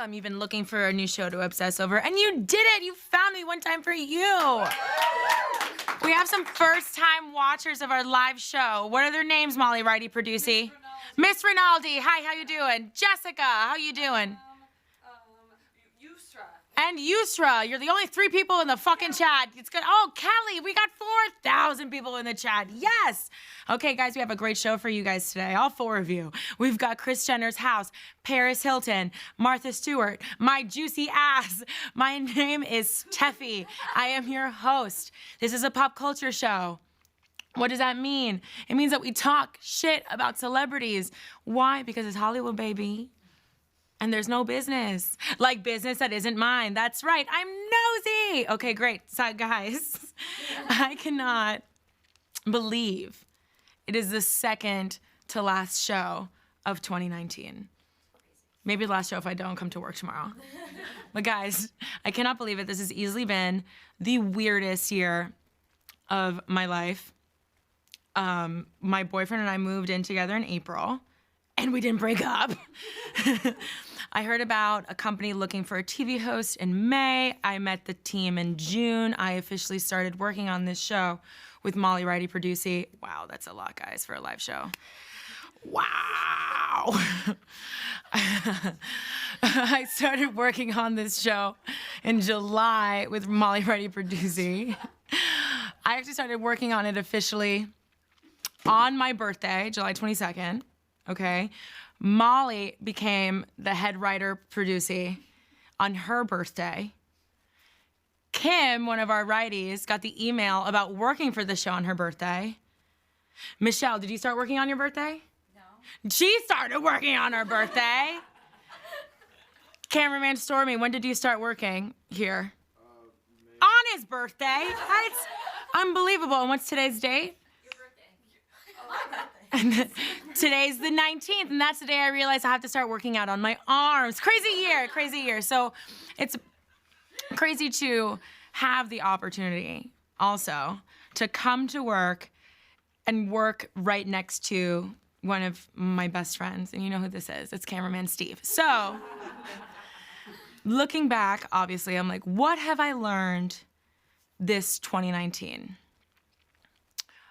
time you've been looking for a new show to obsess over, and you did it. You found me one time for you. We have some first-time watchers of our live show. What are their names, Molly Righty Producy? Miss Rinaldi. Hi, how you doing? Jessica, how you doing? And Yusra, you're the only 3 people in the fucking chat. It's good. Oh, Kelly, we got 4,000 people in the chat. Yes. Okay, guys, we have a great show for you guys today, all 4 of you. We've got Kris Jenner's house, Paris Hilton, Martha Stewart, my juicy ass. My name is Tefi. I am your host. This is a pop culture show. What does that mean? It means that we talk shit about celebrities. Why? Because it's Hollywood, baby. And there's no business. Like business that isn't mine. That's right, I'm nosy. Okay, great. So guys, I cannot believe it is the second to last show of 2019. Maybe the last show if I don't come to work tomorrow. But guys, I cannot believe it. This has easily been the weirdest year of my life. My boyfriend and I moved in together in April, and we didn't break up. I heard about a company looking for a TV host in May. I met the team in June. I officially started working on this show with Molly Righty Producy. Wow, that's a lot, guys, for a live show. Wow. I started working on this show in July with Molly Righty Producy. I actually started working on it officially on my birthday, July 22nd, okay? Molly became the head writer producer on her birthday. Kim, one of our writies, got the email about working for the show on her birthday. Michelle, did you start working on your birthday? No. She started working on her birthday. Cameraman Stormy, when did you start working here? On his birthday. That's unbelievable. And what's today's date? Your birthday. Oh, my birthday. And today's the 19th, and that's the day I realized I have to start working out on my arms. Crazy year. So it's crazy to have the opportunity also to come to work and work right next to one of my best friends. And you know who this is. It's cameraman Steve. So looking back, obviously, I'm like, what have I learned this 2019?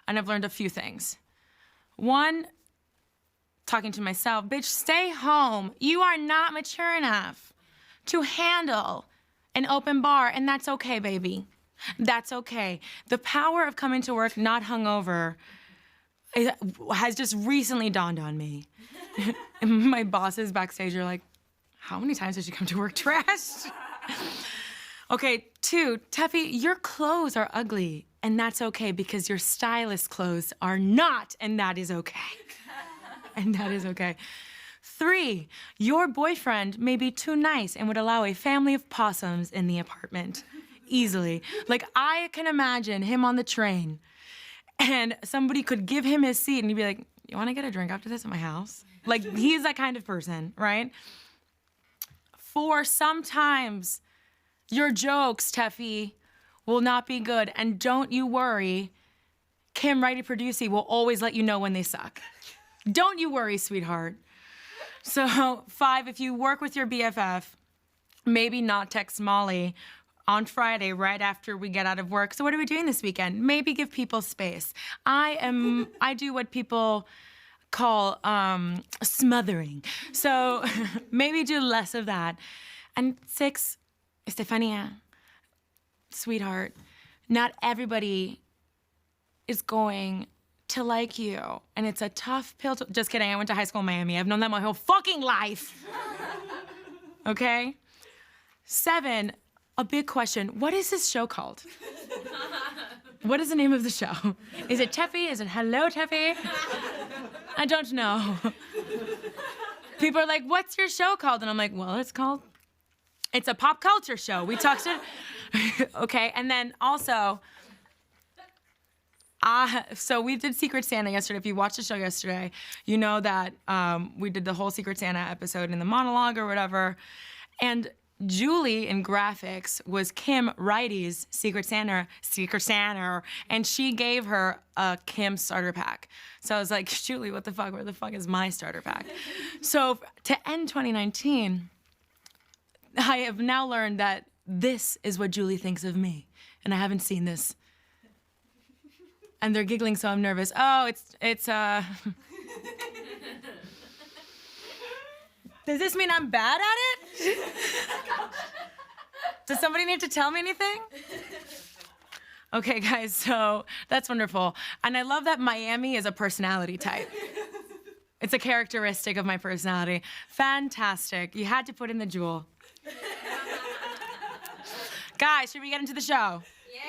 And I've learned a few things. One, talking to myself, bitch, stay home. You are not mature enough to handle an open bar, and that's okay, baby. That's okay. The power of coming to work not hungover has just recently dawned on me. And my bosses backstage are like, how many times did you come to work trashed? Okay, 2, Tefi, your clothes are ugly, and that's okay because your stylist clothes are not, and that is okay. And that is okay. 3, your boyfriend may be too nice and would allow a family of possums in the apartment easily. Like, I can imagine him on the train, and somebody could give him his seat, and he'd be like, you want to get a drink after this at my house? Like, he's that kind of person, right? 4, sometimes your jokes, Tefi, will not be good. And don't you worry, Kim Righty Producy will always let you know when they suck. Don't you worry, sweetheart. So 5, if you work with your BFF, maybe not text Molly on Friday right after we get out of work. So what are we doing this weekend? Maybe give people space. I do what people call smothering. So maybe do less of that. And 6, Estefania, sweetheart, not everybody is going to like you. And it's a tough pill to, just kidding, I went to high school in Miami. I've known that my whole fucking life. Okay? 7, a big question. What is this show called? What is the name of the show? Is it Tefi? Is it Hello Tefi? I don't know. People are like, what's your show called? And I'm like, well, it's a pop culture show. We talked to, okay, and then also, so we did Secret Santa yesterday. If you watched the show yesterday, you know that we did the whole Secret Santa episode in the monologue or whatever, and Julie in graphics was Kim Righty's Secret Santa, and she gave her a Kim starter pack. So I was like, Julie, what the fuck? Where the fuck is my starter pack? So to end 2019, have now learned that this is what Julie thinks of me, and I haven't seen this. And they're giggling, so I'm nervous. Oh, it's Does this mean I'm bad at it? Does somebody need to tell me anything? Okay, guys, so that's wonderful. And I love that Miami is a personality type. It's a characteristic of my personality. Fantastic. You had to put in the jewel. Guys, should we get into the show? Yeah.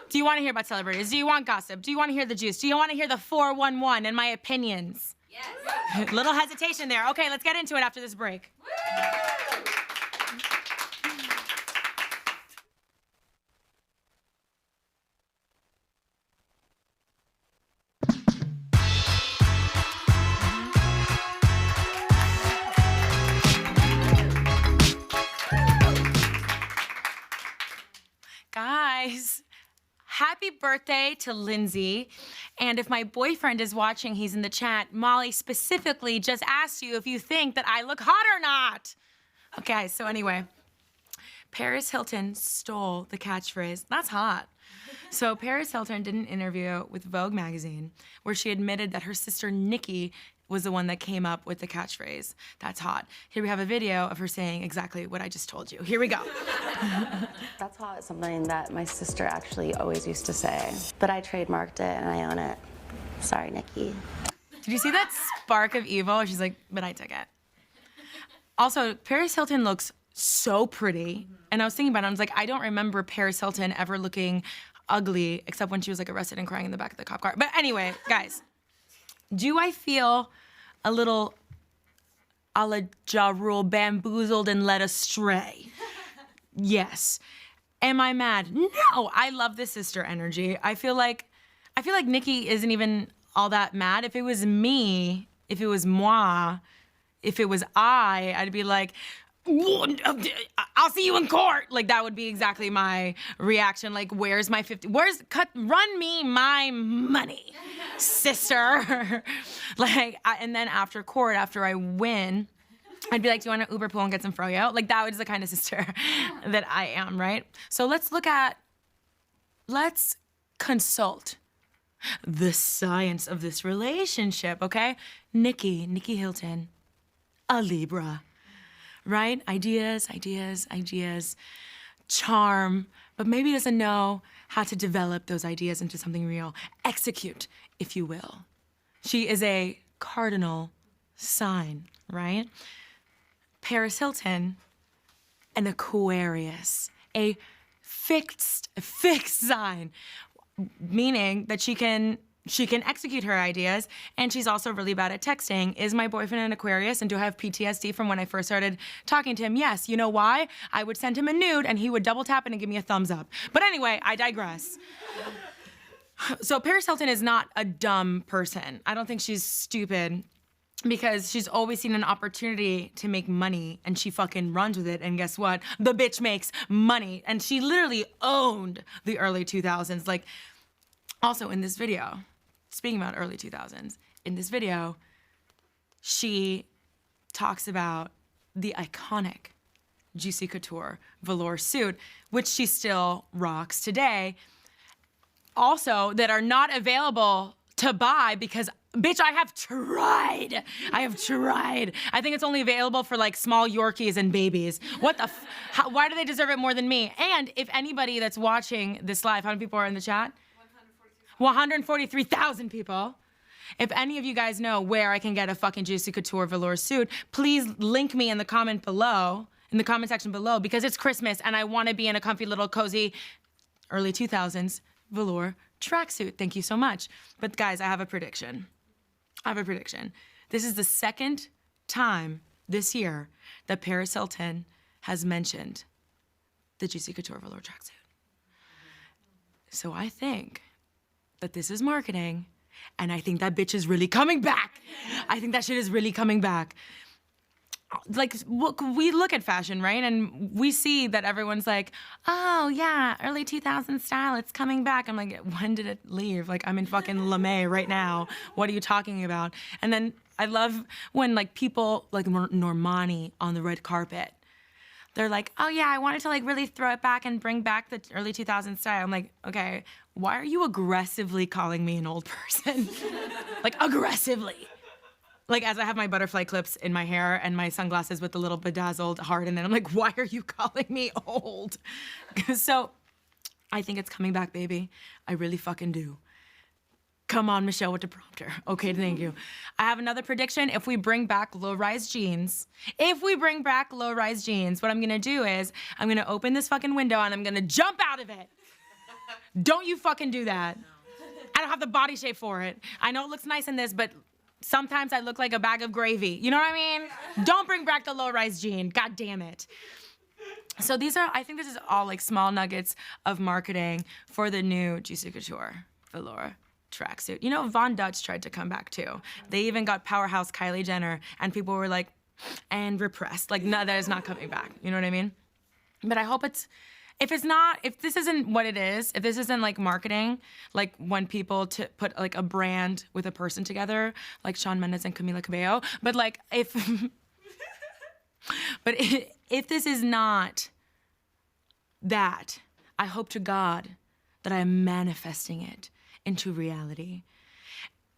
Do you want to hear about celebrities? Do you want gossip? Do you want to hear the juice? Do you want to hear the 411 and my opinions? Yes. Little hesitation there. Okay, let's get into it after this break. Woo! Guys, happy birthday to Lindsay. And if my boyfriend is watching, he's in the chat. Molly specifically just asked you if you think that I look hot or not. Okay, so anyway, Paris Hilton stole the catchphrase. That's hot. So Paris Hilton did an interview with Vogue magazine where she admitted that her sister Nikki was the one that came up with the catchphrase. That's hot. Here we have a video of her saying exactly what I just told you. Here we go. That's hot. It's something that my sister actually always used to say, but I trademarked it and I own it. Sorry, Nikki. Did you see that spark of evil? She's like, but I took it. Also, Paris Hilton looks so pretty. And I was thinking about it, I was like, I don't remember Paris Hilton ever looking ugly except when she was like arrested and crying in the back of the cop car. But anyway, guys, do I feel a little a la Ja Rule, bamboozled and led astray? Yes. Am I mad? No, I love the sister energy. I feel like Nikki isn't even all that mad. If it was me, if it was moi, if it was I'd be like, I'll see you in court. Like, that would be exactly my reaction. Like, where's my 50? Run me my money, sister. And then after court, after I win, I'd be like, do you want to Uber pool and get some froyo? Like, that was the kind of sister that I am, right? So let's consult the science of this relationship, okay? Nikki Hilton, a Libra. Right? Ideas, charm, but maybe doesn't know how to develop those ideas into something real. Execute, if you will. She is a cardinal sign, right? Paris Hilton, an Aquarius, a fixed sign, meaning that she can execute her ideas, and she's also really bad at texting. Is my boyfriend an Aquarius, and do I have PTSD from when I first started talking to him? Yes. You know why? I would send him a nude, and he would double tap it and give me a thumbs up. But anyway, I digress. So Paris Hilton is not a dumb person. I don't think she's stupid, because she's always seen an opportunity to make money, and she fucking runs with it, and guess what? The bitch makes money, and she literally owned the early 2000s. Like, also in this video, speaking about early 2000s, in this video, she talks about the iconic Juicy Couture velour suit, which she still rocks today. Also, that are not available to buy because, bitch, I have tried. I think it's only available for like small Yorkies and babies. What the why do they deserve it more than me? And if anybody that's watching this live, how many people are in the chat? 143,000 people. If any of you guys know where I can get a fucking Juicy Couture velour suit, please link me in the comment section below, because it's Christmas and I want to be in a comfy little cozy early 2000s velour tracksuit. Thank you so much. But guys, I have a prediction. This is the second time this year that Paris Hilton has mentioned the Juicy Couture velour tracksuit. So I think that this is marketing, and I think that bitch is really coming back. I think that shit is really coming back. Like, we look at fashion, right? And we see that everyone's like, oh yeah, early 2000s style, it's coming back. I'm like, when did it leave? Like, I'm in fucking LeMay right now. What are you talking about? And then I love when like people like Normani on the red carpet, they're like, oh yeah, I wanted to like really throw it back and bring back the early 2000s style. I'm like, okay, why are you aggressively calling me an old person? Like aggressively. Like as I have my butterfly clips in my hair and my sunglasses with the little bedazzled heart in it, I'm like, why are you calling me old? So I think it's coming back, baby. I really fucking do. Come on, Michelle, with the prompter. Okay, thank you. I have another prediction. If we bring back low-rise jeans, what I'm gonna do is I'm gonna open this fucking window and I'm gonna jump out of it. Don't you fucking do that. No. I don't have the body shape for it. I know it looks nice in this, but sometimes I look like a bag of gravy. You know what I mean? Don't bring back the low-rise jean. God damn it. So I think this is all like small nuggets of marketing for the new Juicy Couture velour tracksuit. You know, Von Dutch tried to come back too. They even got powerhouse Kylie Jenner, and people were like, and repressed. Like, no, that is not coming back. You know what I mean? But I hope if this isn't what it is, if this isn't like marketing, like when people put like a brand with a person together, like Shawn Mendes and Camila Cabello, but like if this is not that, I hope to God that I am manifesting it into reality.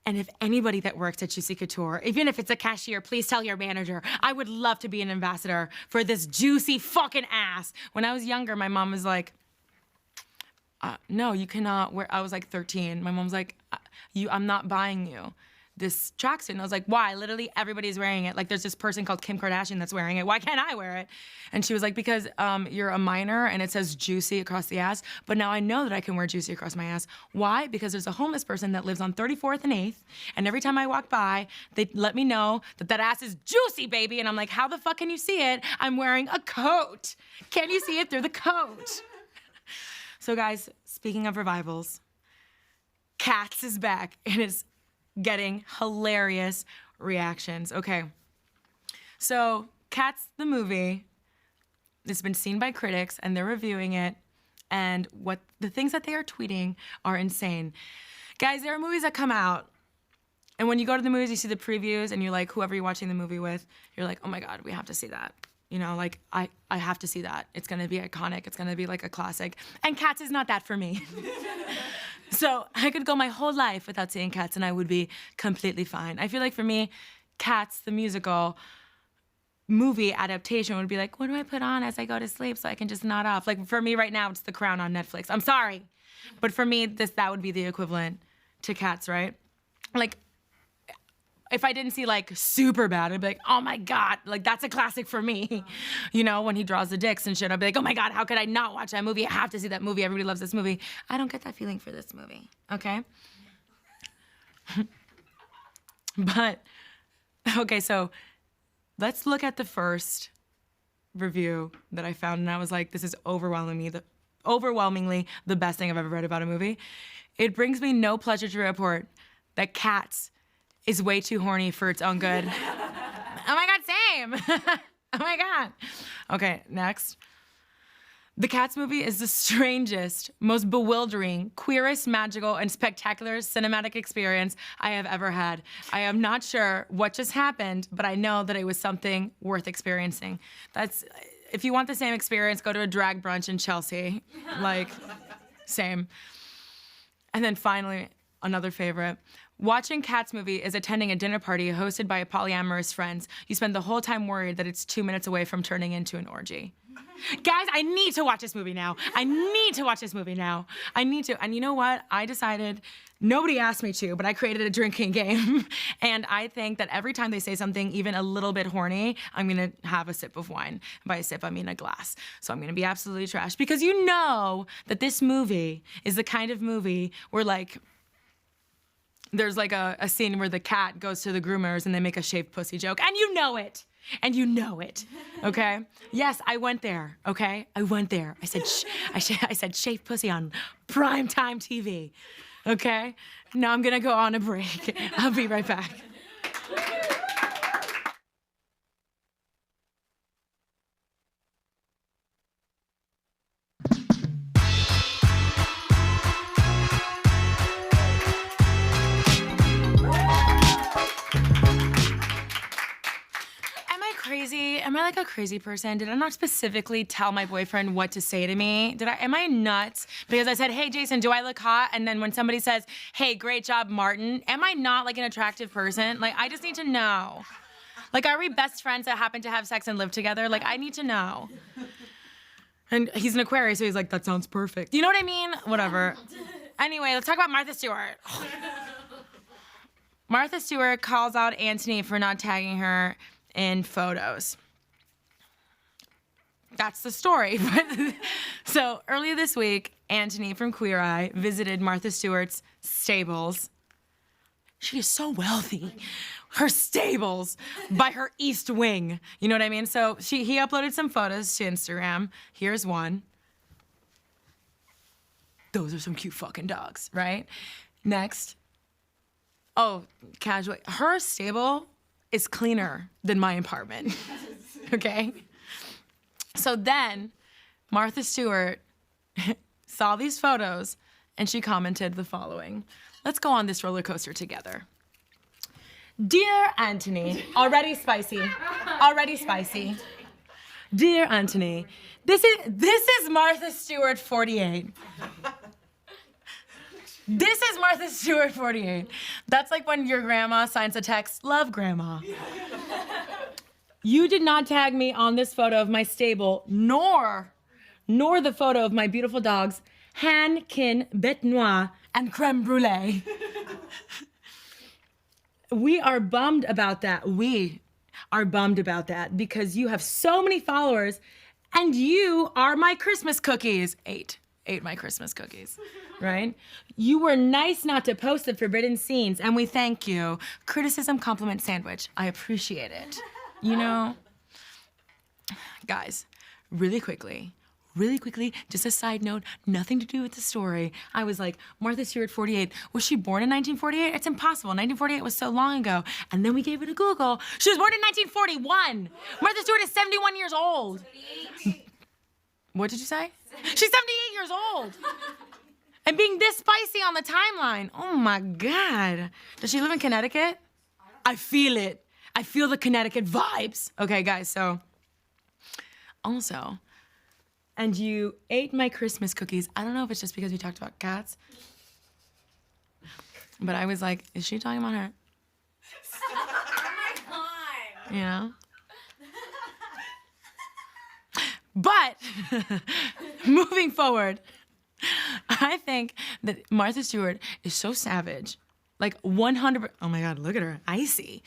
And if anybody that works at Juicy Couture, even if it's a cashier, please tell your manager, I would love to be an ambassador for this juicy fucking ass. When I was younger, my mom was no, you cannot wear, I was like 13. My mom's like, I'm not buying you this tracksuit. And I was like, why? Literally everybody's wearing it. Like there's this person called Kim Kardashian that's wearing it. Why can't I wear it? And she was like, because you're a minor and it says juicy across the ass. But now I know that I can wear juicy across my ass. Why? Because there's a homeless person that lives on 34th and 8th. And every time I walk by, they let me know that ass is juicy, baby. And I'm like, how the fuck can you see it? I'm wearing a coat. Can you see it through the coat? So guys, speaking of revivals, Cats is back and it's getting hilarious reactions. Okay, so Cats the movie, it's been seen by critics and they're reviewing it, and the things that they are tweeting are insane. Guys, there are movies that come out, and when you go to the movies, you see the previews, and you're like, whoever you're watching the movie with, you're like, oh my God, we have to see that. You know, like, I have to see that. It's gonna be iconic. It's gonna be like a classic. And Cats is not that for me. So I could go my whole life without seeing Cats and I would be completely fine. I feel like for me, Cats, the musical movie adaptation would be like, what do I put on as I go to sleep so I can just nod off? Like for me right now, it's The Crown on Netflix. I'm sorry. But for me, that would be the equivalent to Cats, right? Like, if I didn't see like Superbad, I'd be like, oh my God, like that's a classic for me. You know, when he draws the dicks and shit, I'd be like, oh my God, how could I not watch that movie? I have to see that movie. Everybody loves this movie. I don't get that feeling for this movie, okay? But, okay, so let's look at the first review that I found, and I was like, this is overwhelmingly the best thing I've ever read about a movie. It brings me no pleasure to report that Cats is way too horny for its own good. Oh my God, same. Oh my God. Okay, next. The Cats movie is the strangest, most bewildering, queerest, magical, and spectacular cinematic experience I have ever had. I am not sure what just happened, but I know that it was something worth experiencing. If you want the same experience, go to a drag brunch in Chelsea. Like, same. And then finally, another favorite. Watching Cats movie is attending a dinner party hosted by polyamorous friends. You spend the whole time worried that it's 2 minutes away from turning into an orgy. Guys, I need to watch this movie now. I need to. And you know what? I decided, nobody asked me to, but I created a drinking game. And I think that every time they say something even a little bit horny, I'm gonna have a sip of wine. By a sip, I mean a glass. So I'm gonna be absolutely trashed. Because you know that this movie is the kind of movie where like, there's like a scene where the cat goes to the groomers and they make a shaved pussy joke. And you know it. And you know it, okay? Yes, I went there, okay? I went there. I said shaved pussy on primetime TV, okay? Now I'm gonna go on a break. I'll be right back. Crazy? Am I like a crazy person? Did I not specifically tell my boyfriend what to say to me? Am I nuts? Because I said, hey, Jason, do I look hot? And then when somebody says, hey, great job, Martin, am I not like an attractive person? Like, I just need to know. Like, are we best friends that happen to have sex and live together? Like, I need to know. And he's an Aquarius, so he's like, that sounds perfect. You know what I mean? Whatever. Anyway, let's talk about Martha Stewart. Martha Stewart calls out Antoni for not tagging her in photos. That's the story. So earlier this week, Antoni from Queer Eye visited Martha Stewart's stables. She is so wealthy. Her stables by her east wing. You know what I mean? So he uploaded some photos to Instagram. Here's one. Those are some cute fucking dogs, right? Next. Oh, casual. Her stable is cleaner than my apartment. Okay? So then Martha Stewart saw these photos and she commented the following. Let's go on this roller coaster together. Dear Antoni, already spicy. Dear Antoni, this is Martha Stewart 48. This is Martha Stewart 48. That's like when your grandma signs a text, love grandma. You did not tag me on this photo of my stable, nor the photo of my beautiful dogs, Han, Kin, Bête Noire, and Creme Brulee. We are bummed about that. We are bummed about that because you have so many followers and you are my Christmas cookies. Ate my Christmas cookies, right? You were nice not to post the forbidden scenes and we thank you. Criticism, compliment, sandwich. I appreciate it. You know, guys, really quickly, just a side note, nothing to do with the story. I was like, Martha Stewart 48, was she born in 1948? It's impossible. 1948 was so long ago. And then we gave it a Google. She was born in 1941. Martha Stewart is 71 years old. 78. What did you say? She's 78 years old. And being this spicy on the timeline. Oh my God. Does she live in Connecticut? I feel it. I feel the Connecticut vibes. Okay, guys, so also, and you ate my Christmas cookies. I don't know if it's just because we talked about cats, but I was like, is she talking about her? Oh my God. You know? But moving forward, I think that Martha Stewart is so savage. Like 100%, oh my God, look at her, icy.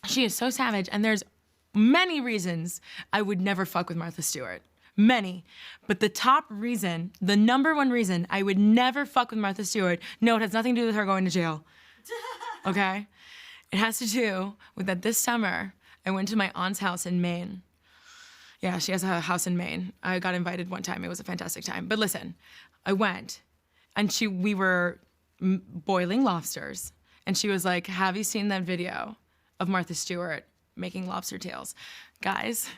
She is so savage, and there's many reasons I would never fuck with Martha Stewart. Many. But the top reason, the number one reason I would never fuck with Martha Stewart, no, it has nothing to do with her going to jail. Okay? It has to do with that this summer, I went to my aunt's house in Maine. Yeah, she has a house in Maine. I got invited one time. It was a fantastic time. But listen, I went, and we were boiling lobsters, and she was like, have you seen that video of Martha Stewart making lobster tails? Guys,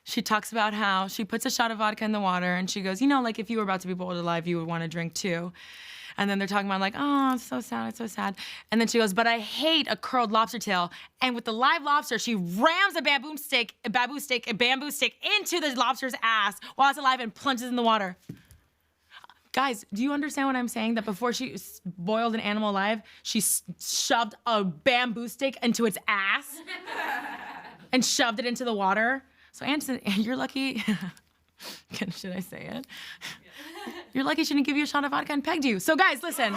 she talks about how she puts a shot of vodka in the water and she goes, you know, like if you were about to be boiled alive, you would want to drink too. And then they're talking about like, oh, it's so sad, it's so sad. And then she goes, but I hate a curled lobster tail. And with the live lobster, she rams a bamboo stick into the lobster's ass while it's alive and plunges in the water. Guys, do you understand what I'm saying? That before she boiled an animal alive, she shoved a bamboo stick into its ass and shoved it into the water. So Anthony, you're lucky. Should I say it? You're lucky she didn't give you a shot of vodka and pegged you. So guys, listen.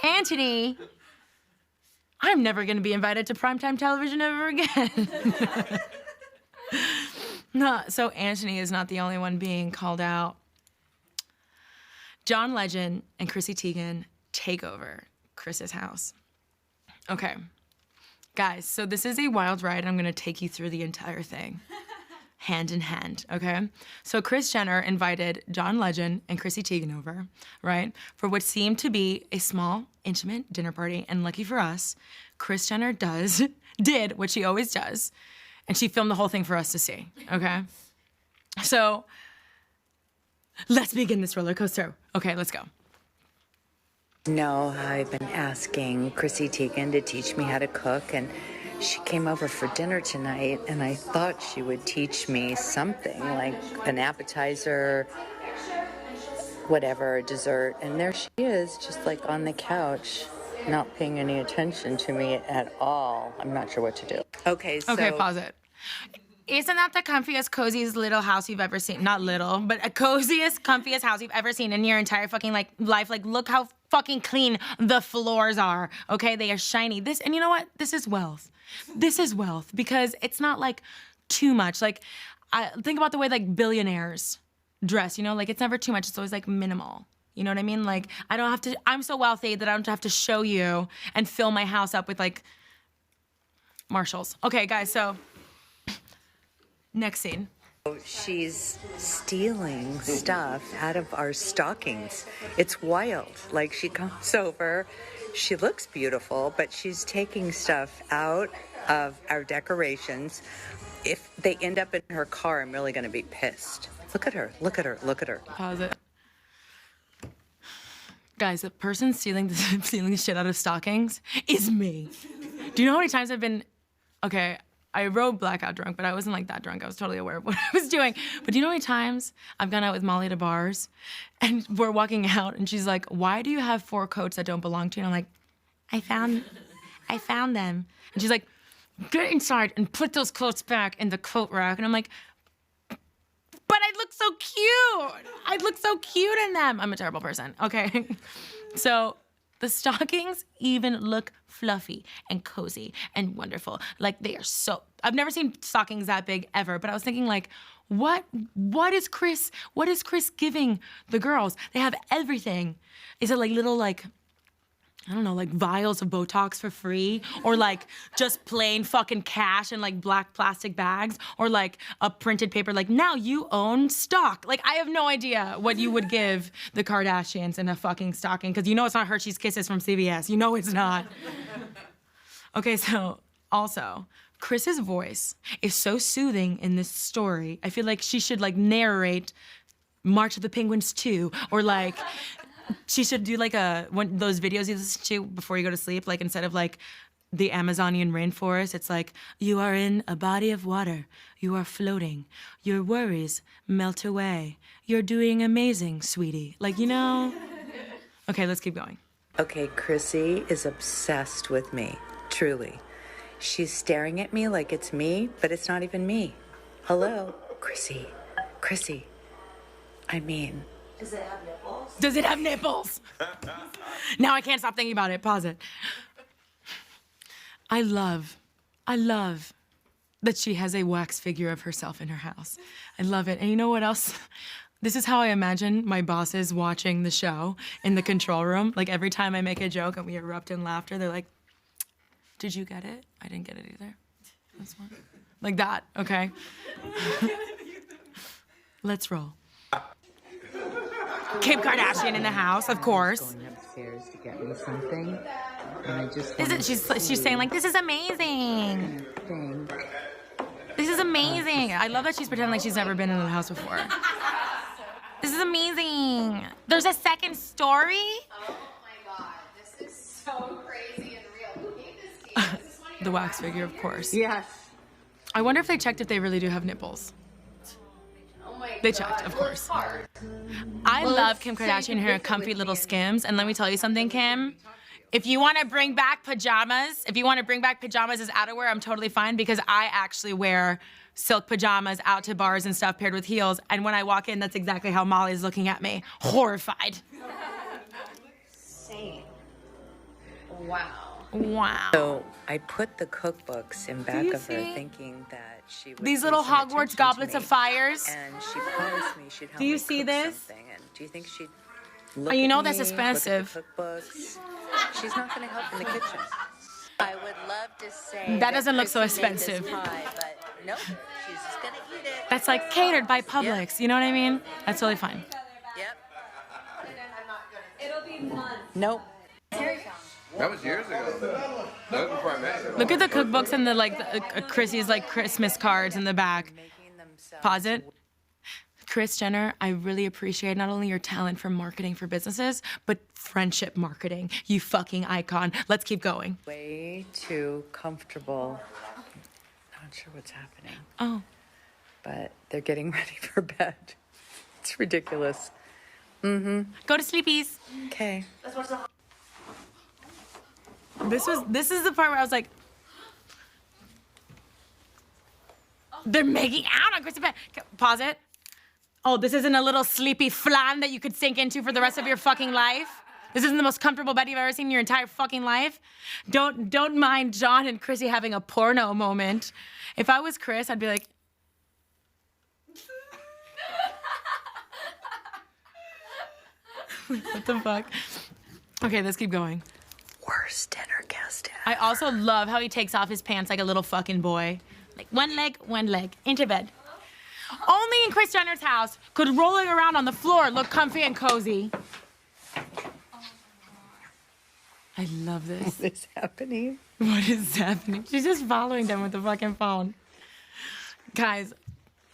Antoni, I'm never gonna be invited to primetime television ever again. No, so Antoni is not the only one being called out. John Legend and Chrissy Teigen take over Chris's house. Okay, guys, so this is a wild ride. I'm gonna take you through the entire thing, hand in hand, okay? So Kris Jenner invited John Legend and Chrissy Teigen over, right? For what seemed to be a small, intimate dinner party, and lucky for us, Kris Jenner did what she always does, and she filmed the whole thing for us to see, okay? So, let's begin this roller coaster. Okay, let's go. No, I've been asking Chrissy Teigen to teach me how to cook, and She came over for dinner tonight, and I thought she would teach me something, like an appetizer, whatever, a dessert. And there she is, just like on the couch, not paying any attention to me at all. I'm not sure what to do. Okay, so... Okay, pause it. Isn't that the comfiest, coziest little house you've ever seen? Not little, but a coziest, comfiest house you've ever seen in your entire fucking like life. Like, look how fucking clean the floors are. Okay, they are shiny. This, and you know what? This is wealth. This is wealth because it's not like too much. Like, I think about the way like billionaires dress. You know, like it's never too much. It's always like minimal. You know what I mean? Like, I don't have to. I'm so wealthy that I don't have to show you and fill my house up with like Marshalls. Okay, guys. So. Next scene. She's stealing stuff out of our stockings. It's wild. Like, she comes over, she looks beautiful, but she's taking stuff out of our decorations. If they end up in her car, I'm really going to be pissed. Look at her, look at her, look at her. Pause it. Guys, the person stealing the shit out of stockings is me. Do you know how many times I've been, okay, I rode blackout drunk, but I wasn't like that drunk. I was totally aware of what I was doing. But do you know how many times I've gone out with Molly to bars and we're walking out and she's like, why do you have 4 coats that don't belong to you? And I'm like, I found them. And she's like, get inside and put those coats back in the coat rack. And I'm like, but I look so cute. I look so cute in them. I'm a terrible person, okay? So the stockings even look fluffy and cozy and wonderful. Like they are so, I've never seen stockings that big ever, but I was thinking like, what is Kris giving the girls? They have everything. Is it like little like, I don't know, like vials of Botox for free, or like just plain fucking cash in like black plastic bags, or like a printed paper, like now you own stock. Like I have no idea what you would give the Kardashians in a fucking stocking, because you know it's not Hershey's Kisses from CVS. You know it's not. Okay, so also, Kris's voice is so soothing in this story. I feel like she should like narrate March of the Penguins 2, or like, she should do like those videos you listen to before you go to sleep. Like instead of like the Amazonian rainforest, it's like, you are in a body of water. You are floating. Your worries melt away. You're doing amazing, sweetie. Like, you know? Okay, let's keep going. Okay, Chrissy is obsessed with me, truly. She's staring at me like it's me, but it's not even me. Hello, Chrissy. I mean... Does it have nipples? Does it have nipples? Now I can't stop thinking about it. Pause it. I love that she has a wax figure of herself in her house. I love it. And you know what else? This is how I imagine my bosses watching the show in the control room. Like every time I make a joke and we erupt in laughter, they're like, did you get it? I didn't get it either. That's one. Like that, okay? Let's roll. Kim Kardashian in the house, of course. Going upstairs to get me something, and I just she's saying like, this is amazing. This is amazing. I love that she's pretending like she's never been in the house before. This is amazing. There's a second story? Oh my god, this is so crazy and real. Who gave this to you? This is one of your The wax figure, of course. Yes. I wonder if they checked if they really do have nipples. Oh my They god. checked, of course. Well, it's hard. I love Kim Kardashian and her comfy little Skims. And let me tell you something, Kim. If you want to bring back pajamas, as outerwear, I'm totally fine, because I actually wear silk pajamas out to bars and stuff paired with heels. And when I walk in, that's exactly how Molly's looking at me, horrified. Same. Wow. Wow. So I put the cookbooks in back you of her, see? thinking that she would These pay little some Hogwarts attention to goblets me. of fires. And she promised me she'd help Do you me see cook this? something. And do you think she'd look You at know that's me, expensive. Look at the cookbooks? She's not going to help in the kitchen. I would love to say That doesn't look so Chrissy made this expensive. pie, but nope, she's just going to eat it. That's like catered by Publix. You know what I mean? That's totally fine. Yep. It'll be months. Nope. That was years ago. That was before I met you. Look at the cookbooks and the Chrissy's like Christmas cards in the back. Making themselves Pause it. Kris Jenner, I really appreciate not only your talent for marketing for businesses, but friendship marketing. You fucking icon. Let's keep going. Way too comfortable. Not sure what's happening. Oh. But they're getting ready for bed. It's ridiculous. Go to sleepies. Okay. This is the part where I was like, they're making out on Chris's bed. Pause it. Oh, this isn't a little sleepy flan that you could sink into for the rest of your fucking life? This isn't the most comfortable bed you've ever seen in your entire fucking life? Don't mind John and Chrissy having a porno moment. If I was Kris, I'd be like, what the fuck? Okay, let's keep going. Worst dinner guest ever. I also love how he takes off his pants like a little fucking boy. Like one leg, into bed. Only in Kris Jenner's house could rolling around on the floor look comfy and cozy. I love this. What is happening? What is happening? She's just following them with the fucking phone. Guys,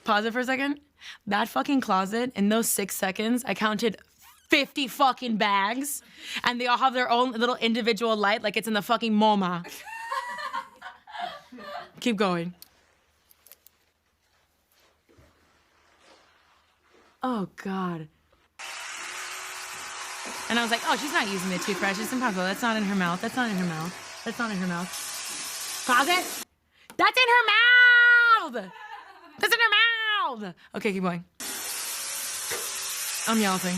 pause it for a second. That fucking closet, in those 6 seconds, I counted 50 fucking bags, and they all have their own little individual light like it's in the fucking MoMA. Keep going. Oh, God. And I was like, oh, she's not using the toothbrush. It's impossible. That's not in her mouth. That's not in her mouth. That's not in her mouth. Pause it. That's in her mouth. That's in her mouth. Okay, keep going. I'm yelling.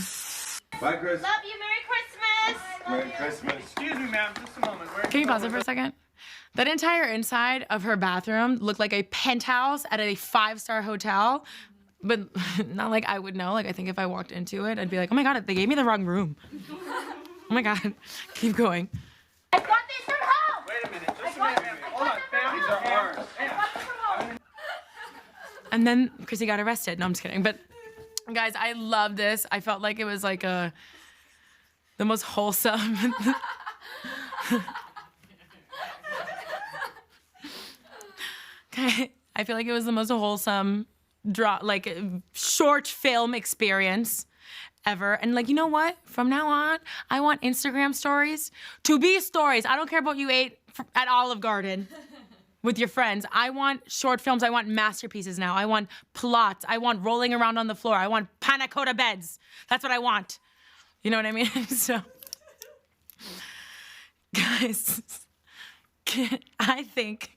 Bye, Kris. Love you. Merry Christmas. Merry Christmas. Excuse me, ma'am, just a moment. Can you pause it for a second? That entire inside of her bathroom looked like a penthouse at a 5-star hotel, but not like I would know. Like, I think if I walked into it, I'd be like, oh my God, they gave me the wrong room. Oh my God. Keep going. I got this from home. Wait a minute, just a minute, ma'am. Hold on, ma'am. These are ours. And then Chrissy got arrested. No, I'm just kidding. But guys, I love this. I felt like it was like the most wholesome. Okay, I feel like it was the most wholesome short film experience ever. And like, you know what? From now on, I want Instagram stories to be stories. I don't care about you ate at Olive Garden with your friends. I want short films. I want masterpieces now. I want plots. I want rolling around on the floor. I want panna cotta beds. That's what I want. You know what I mean? So, guys, I think...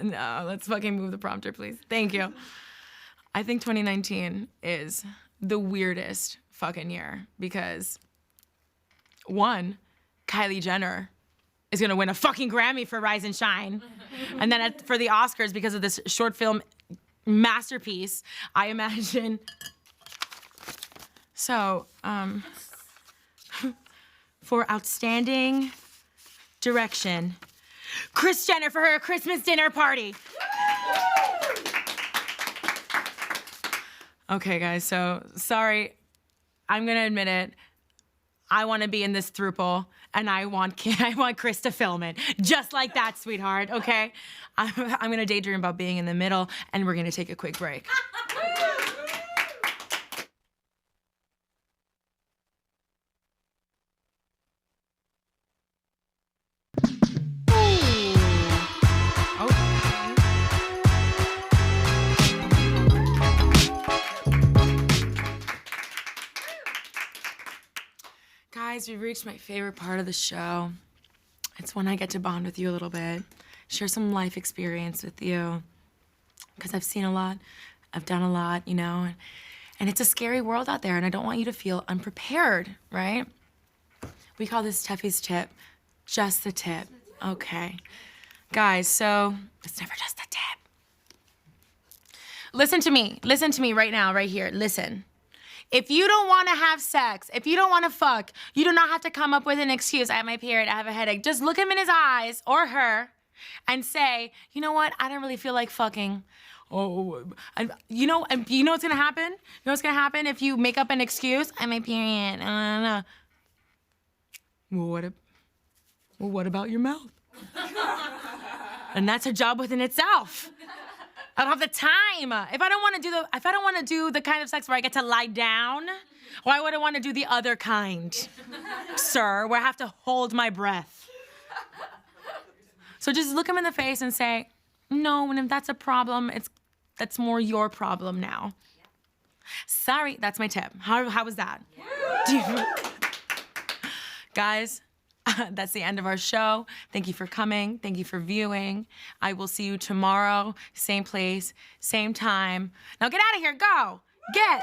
No, let's fucking move the prompter, please. Thank you. I think 2019 is the weirdest fucking year because, one, Kylie Jenner is gonna win a fucking Grammy for Rise and Shine. And then for the Oscars, because of this short film masterpiece, I imagine. So, for outstanding direction, Kris Jenner for her Christmas dinner party. Okay, guys, so sorry. I'm gonna admit it. I wanna be in this throuple, and I want Kris to film it. Just like that, sweetheart, okay? I'm gonna daydream about being in the middle, and we're gonna take a quick break. Guys, we've reached my favorite part of the show. It's when I get to bond with you a little bit, share some life experience with you, because I've seen a lot, I've done a lot, you know, and it's a scary world out there, and I don't want you to feel unprepared, right? We call this Tefi's tip, just the tip. Okay. Guys, so it's never just a tip. Listen to me right now, right here, listen. If you don't want to have sex, if you don't want to fuck, you do not have to come up with an excuse. I have my period, I have a headache. Just look him in his eyes, or her, and say, you know what, I don't really feel like fucking. Oh, and you know what's gonna happen? You know what's gonna happen if you make up an excuse? I have my period, Well, what about your mouth? And that's a job within itself. I don't have the time. If I don't want to do the kind of sex where I get to lie down, why would I want to do the other kind, sir, where I have to hold my breath? So just look him in the face and say, no, and if that's a problem, that's more your problem now. Sorry, that's my tip. How was that? Guys, that's the end of our show. Thank you for coming. Thank you for viewing. I will see you tomorrow, same place, same time. Now get out of here, go. Get.